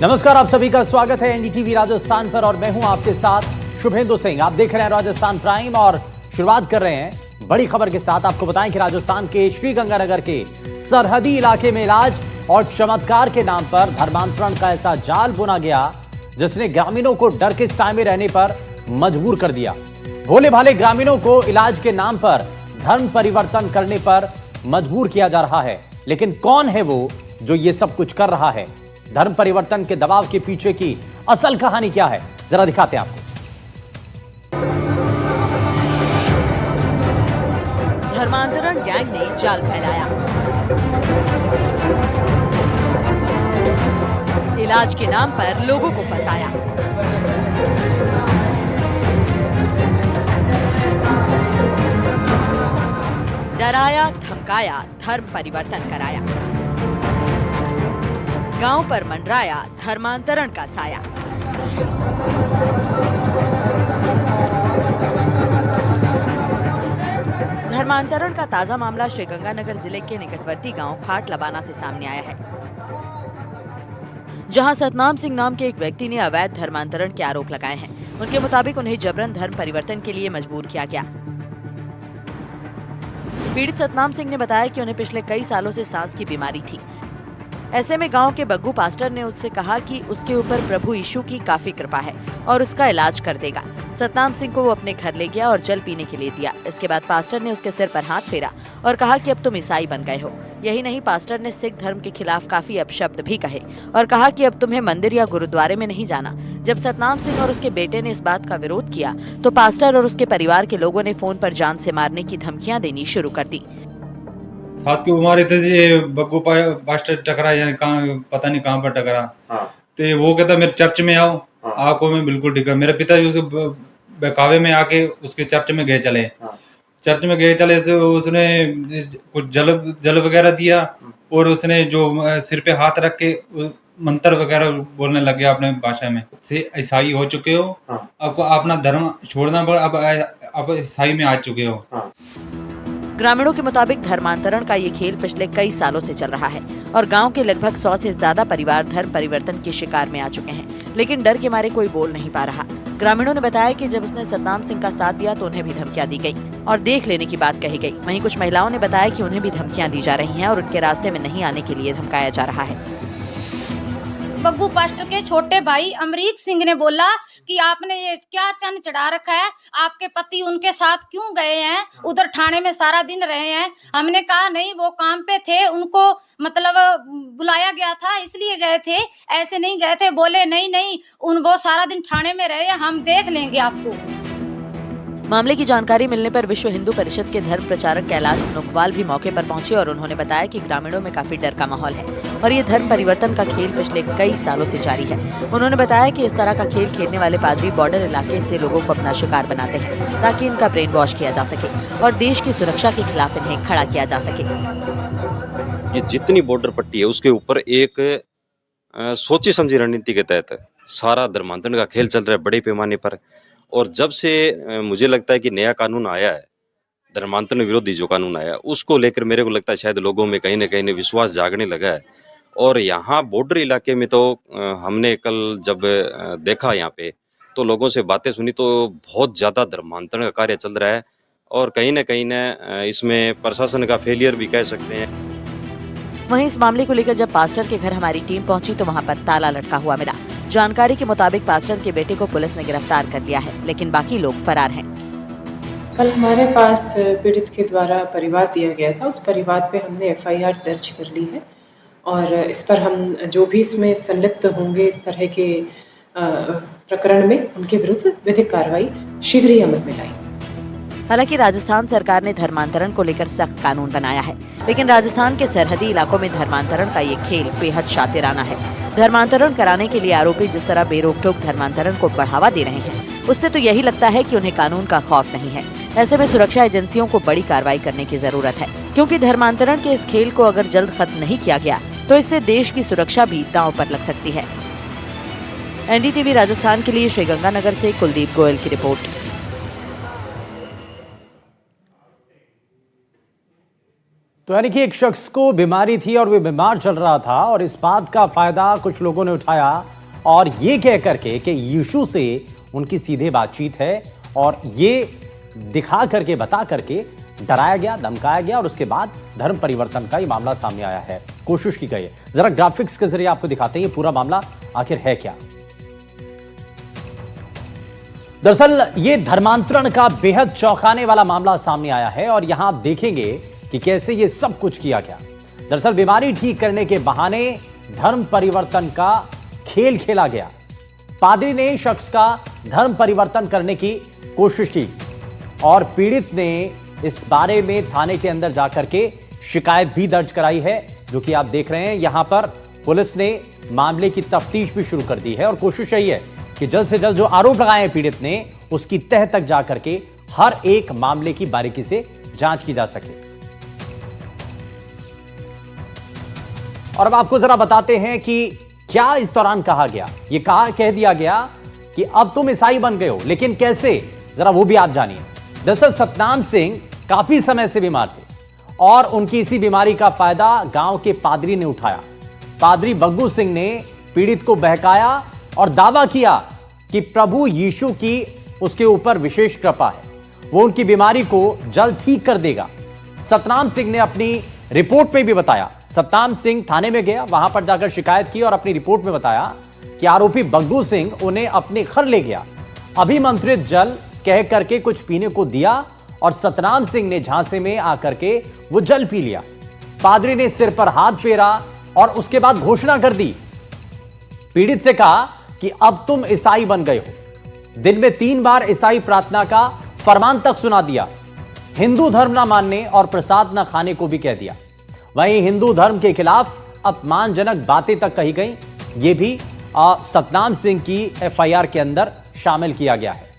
नमस्कार, आप सभी का स्वागत है एनडीटीवी राजस्थान पर और मैं हूं आपके साथ शुभेंदु सिंह। आप देख रहे हैं राजस्थान प्राइम और शुरुआत कर रहे हैं बड़ी खबर के साथ। आपको बताएं कि राजस्थान के श्रीगंगानगर के सरहदी इलाके में इलाज और चमत्कार के नाम पर धर्मांतरण का ऐसा जाल बुना गया जिसने ग्रामीणों को डर के साए में रहने पर मजबूर कर दिया। भोले भाले ग्रामीणों को इलाज के नाम पर धर्म परिवर्तन करने पर मजबूर किया जा रहा है। लेकिन कौन है वो जो ये सब कुछ कर रहा है? धर्म परिवर्तन के दबाव के पीछे की असल कहानी क्या है, जरा दिखाते हैं आपको। धर्मांतरण गैंग ने जाल फैलाया। इलाज के नाम पर लोगों को फंसाया। डराया, धमकाया, धर्म परिवर्तन कराया। गांव पर मंडराया धर्मांतरण का साया। धर्मांतरण का ताजा मामला श्रीगंगानगर जिले के निकटवर्ती गांव खाट लबाना से सामने आया है, जहां सतनाम सिंह नाम के एक व्यक्ति ने अवैध धर्मांतरण के आरोप लगाए हैं। उनके मुताबिक उन्हें जबरन धर्म परिवर्तन के लिए मजबूर किया गया। पीड़ित सतनाम सिंह ने बताया कि उन्हें पिछले कई सालों से सांस की बीमारी थी। ऐसे में गांव के बग्गू पास्टर ने उससे कहा कि उसके ऊपर प्रभु यीशु की काफी कृपा है और उसका इलाज कर देगा। सतनाम सिंह को वो अपने घर ले गया और जल पीने के लिए दिया। इसके बाद पास्टर ने उसके सिर पर हाथ फेरा और कहा कि अब तुम ईसाई बन गए हो। यही नहीं, पास्टर ने सिख धर्म के खिलाफ काफी अपशब्द भी कहे और कहा कि अब तुम्हें मंदिर या गुरुद्वारे में नहीं जाना। जब सतनाम सिंह और उसके बेटे ने इस बात का विरोध किया तो पास्टर और उसके परिवार के लोगों ने फोन पर जान से मारने की धमकियां देनी शुरू कर दी। सांस की बीमारी थी जी, बग्गू पास्टर टकरा, यानी कहाँ पता नहीं कहाँ पर टकरा। हाँ। तो वो कहता मेरे चर्च में आओ। हाँ। आपको मैं बिल्कुल ठीक है। मेरे पिताजी उस बहकावे में आके उसके चर्च में गए चले। हाँ। चर्च में गए चले से उसने कुछ जल वगैरह दिया और उसने जो सिर पे हाथ रख के मंत्र वगैरह बोलने लग गया अपने भाषा में। से ईसाई हो चुके हो। हाँ। आपको अपना धर्म छोड़ना पड़ा, अब ईसाई में आ चुके हो। हाँ। ग्रामीणों के मुताबिक धर्मांतरण का ये खेल पिछले कई सालों से चल रहा है और गांव के लगभग 100 से ज्यादा परिवार धर्म परिवर्तन के शिकार में आ चुके हैं, लेकिन डर के मारे कोई बोल नहीं पा रहा। ग्रामीणों ने बताया कि जब उसने सतनाम सिंह का साथ दिया तो उन्हें भी धमकियां दी गई और देख लेने की बात कही गई। वहीं कुछ महिलाओं ने बताया कि उन्हें भी धमकियां दी जा रही हैं और उनके रास्ते में नहीं आने के लिए धमकाया जा रहा है। बग्गू पास्टर के छोटे भाई अमरीक सिंह ने बोला कि आपने ये क्या चन्न चढ़ा रखा है, आपके पति उनके साथ क्यों गए हैं, उधर थाने में सारा दिन रहे हैं। हमने कहा नहीं, वो काम पे थे, उनको मतलब बुलाया गया था इसलिए गए थे, ऐसे नहीं गए थे। बोले नहीं, वो सारा दिन थाने में रहे, हम देख लेंगे आपको। मामले की जानकारी मिलने पर विश्व हिंदू परिषद के धर्म प्रचारक कैलाश नुकवाल भी मौके पर पहुंचे और उन्होंने बताया कि ग्रामीणों में काफी डर का माहौल है और ये धर्म परिवर्तन का खेल पिछले कई सालों से जारी है। उन्होंने बताया कि इस तरह का खेल खेलने वाले पादरी बॉर्डर इलाके से लोगों को अपना शिकार बनाते हैं ताकि इनका ब्रेन वॉश किया जा सके और देश की सुरक्षा के खिलाफ इन्हें खड़ा किया जा सके। ये जितनी बॉर्डर पट्टी है उसके ऊपर एक सोची समझी रणनीति के तहत सारा धर्मांतरण का खेल चल रहा है बड़े पैमाने पर। और जब से मुझे लगता है कि नया कानून आया है, धर्मांतरण विरोधी जो कानून आया, उसको लेकर मेरे को लगता है शायद लोगों में कहीं ना कहीं विश्वास जागने लगा है। और यहाँ बॉर्डर इलाके में तो हमने कल जब देखा यहाँ पे तो लोगों से बातें सुनी तो बहुत ज़्यादा धर्मांतरण का कार्य चल रहा है और कहीं ना इसमें प्रशासन का फेलियर भी कह सकते हैं। वहीं इस मामले को लेकर जब पास्टर के घर हमारी टीम पहुंची तो वहां पर ताला लटका हुआ मिला। जानकारी के मुताबिक पास्टर के बेटे को पुलिस ने गिरफ्तार कर लिया है, लेकिन बाकी लोग फरार हैं। कल हमारे पास पीड़ित के द्वारा परिवाद दिया गया था। उस परिवाद पे हमने एफआईआर दर्ज कर ली है और इस पर हम जो भी इसमें संलिप्त होंगे इस तरह के प्रकरण में उनके विरुद्ध विधिक कार्रवाई शीघ्र ही अमल में लाएंगे। हालांकि राजस्थान सरकार ने धर्मांतरण को लेकर सख्त कानून बनाया है, लेकिन राजस्थान के सरहदी इलाकों में धर्मांतरण का ये खेल बेहद शातिराना है। धर्मांतरण कराने के लिए आरोपी जिस तरह बेरोक-टोक धर्मांतरण को बढ़ावा दे रहे हैं, उससे तो यही लगता है कि उन्हें कानून का खौफ नहीं है। ऐसे में सुरक्षा एजेंसियों को बड़ी कार्रवाई करने की जरूरत है, क्योंकि धर्मांतरण के इस खेल को अगर जल्द खत्म नहीं किया गया तो इससे देश की सुरक्षा भी दांव पर लग सकती है। एनडीटीवी राजस्थान के लिए श्रीगंगानगर से कुलदीप गोयल की रिपोर्ट। तो यानी कि एक शख्स को बीमारी थी और वे बीमार चल रहा था और इस बात का फायदा कुछ लोगों ने उठाया और ये कह करके कि यीशु से उनकी सीधे बातचीत है और ये दिखा करके बता करके डराया गया, धमकाया गया और उसके बाद धर्म परिवर्तन का ये मामला सामने आया है। कोशिश की गई है। जरा ग्राफिक्स के जरिए आपको दिखाते हैं ये पूरा मामला आखिर है क्या। दरअसल ये धर्मांतरण का बेहद चौंकाने वाला मामला सामने आया है और यहां आप देखेंगे कि कैसे ये सब कुछ किया गया। दरअसल बीमारी ठीक करने के बहाने धर्म परिवर्तन का खेल खेला गया। पादरी ने शख्स का धर्म परिवर्तन करने की कोशिश की और पीड़ित ने इस बारे में थाने के अंदर जाकर के शिकायत भी दर्ज कराई है, जो कि आप देख रहे हैं। यहां पर पुलिस ने मामले की तफ्तीश भी शुरू कर दी है और कोशिश यही है कि जल्द से जल्द जो आरोप लगाए हैं पीड़ित ने उसकी तह तक जाकर के हर एक मामले की बारीकी से जांच की जा सके। और अब आपको जरा बताते हैं कि क्या इस दौरान कहा गया। ये कह दिया गया कि अब तुम ईसाई बन गए हो, लेकिन कैसे, जरा वो भी आप जानिए। दरअसल सतनाम सिंह काफी समय से बीमार थे और उनकी इसी बीमारी का फायदा गांव के पादरी ने उठाया। पादरी बग्गू सिंह ने पीड़ित को बहकाया और दावा किया कि प्रभु यीशु की उसके ऊपर विशेष कृपा है, वो उनकी बीमारी को जल्द ठीक कर देगा। सतनाम सिंह ने अपनी रिपोर्ट में भी बताया। सतनाम सिंह थाने में गया, वहां पर जाकर शिकायत की और अपनी रिपोर्ट में बताया कि आरोपी बग्गू सिंह उन्हें अपने घर ले गया, अभिमंत्रित जल कह करके कुछ पीने को दिया और सतनाम सिंह ने झांसे में आकर के वो जल पी लिया। पादरी ने सिर पर हाथ फेरा और उसके बाद घोषणा कर दी, पीड़ित से कहा कि अब तुम ईसाई बन गए हो। दिन में 3 बार ईसाई प्रार्थना का फरमान तक सुना दिया। हिंदू धर्म ना मानने और प्रसाद ना खाने को भी कह दिया। वहीं हिंदू धर्म के खिलाफ अपमानजनक बातें तक कही गई। यह भी सतनाम सिंह की एफआईआर के अंदर शामिल किया गया है।